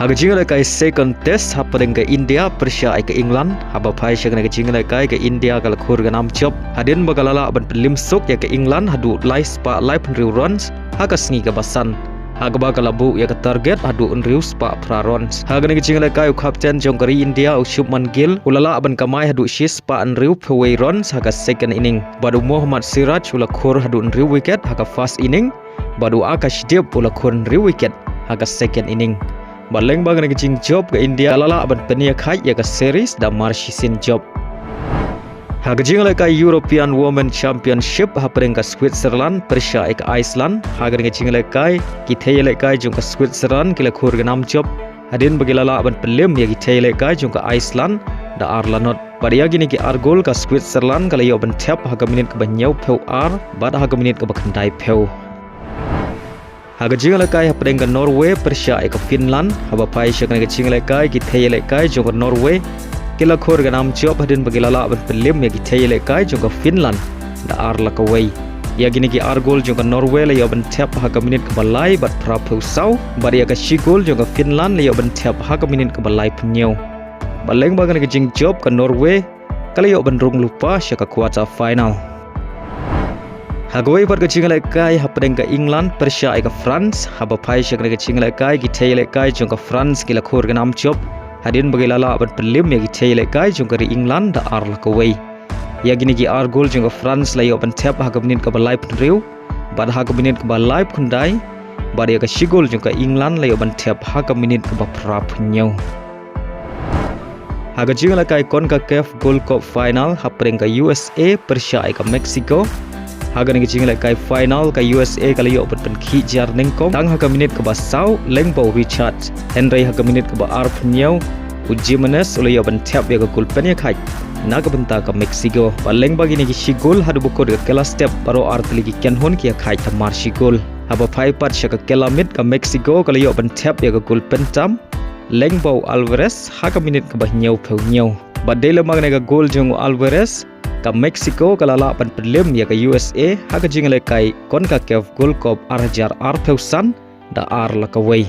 Haga jingle kai second test hapadeng ke India Persia ke England haba pai shagna ke jingle kai ke India kala khur ganam chop hadin bagalala ban pelim sok ya ke England hadu lai spa lai penriu runs haga sngi ke basan haga bagala bu ya ke target hadu unriu spa pra runs haga ne ke jingle kai captain jongkari India Shubman Gill ulala ban kamai hadu shis spa unriu peway runs haga second inning badu Muhammad Siraj ula khur hadu unriu wicket haga first inning badu Akash Deep ula khur unriu wicket haga second inning Baleng bagan ke jing job ke India lala ban penia khai ya ke series da marshisin job. Ha ke jing ka European Women Championship ha pereng ke Switzerland Persia ke Iceland ha ke jing kai ki thele kai jong ke Switzerland ki la khur ke nam job. Hadin bagi lala ban pelim ya ki thele kai jong ke Iceland da Arlanot. Pada ya gini ki argol ke Switzerland kala yo ban tap ha ke minit ke banyau peu ar bad ha ke minit ke bakandai peu. Haga jingle kai hapadeng ke Norway Persia ke Finland haba pai shakna ke jingle kai ki thele kai jong ke Norway kila khor ke nam job hadin bagilala ban pelim ya ki thele kai jong ke Finland da arla ka wei ya gini ki argol jong ke Norway la ya ban tap ha ka minit ke balai bat prapu sau bar ya ka shigol jong ke Finland la ya ban tap ha ka minit ke balai pnyau baleng bagan ke jing job ke Norway kala ya ban rung lupa shaka quarter final Hagoi bar ke jingle kai hapadeng ke England Persia ke France haba pai shakna ke jingle kai ki thele kai jong ke France ki la khur ke nam job hadin bagilala ban pelim ya ki thele kai jong ke England da arla ka wei ya gini ki argol jong ke France la yo ban tap ha ka minit ke balai penriu bad ha ka minit ke balai phundai bar ya ka shigol jong ke England la yo ban tap ha ka minit ke bapra phnyau haga jingle kai CONCACAF Gold Cup final hapadeng ke USA Persia ke Mexico Haga ngi jingle kai final ka USA kala yo ban khi jar ning kom tang haga minit ke basau lengbo Richard Henry haga minit ke ba arp nyau Jimenez ule yo ban tap ya ka kulpen ya khai naga benta ka Mexico baleng bagi ni ki shigol hadu bukor ke kela step paro artli ki ken hon ki khai ta mar shigol haba phai pat shaka kela mit ka Mexico kala yo ban tap ya ka kulpen tam lengbo Alvarez haga minit ke ba nyau peu nyau badele magne ka gol jong Alvarez ka Mexico kalala pan pelim ya ka USA haga jingle kai CONCACAF Gold Cup arjar arpeusan da ar la ka wei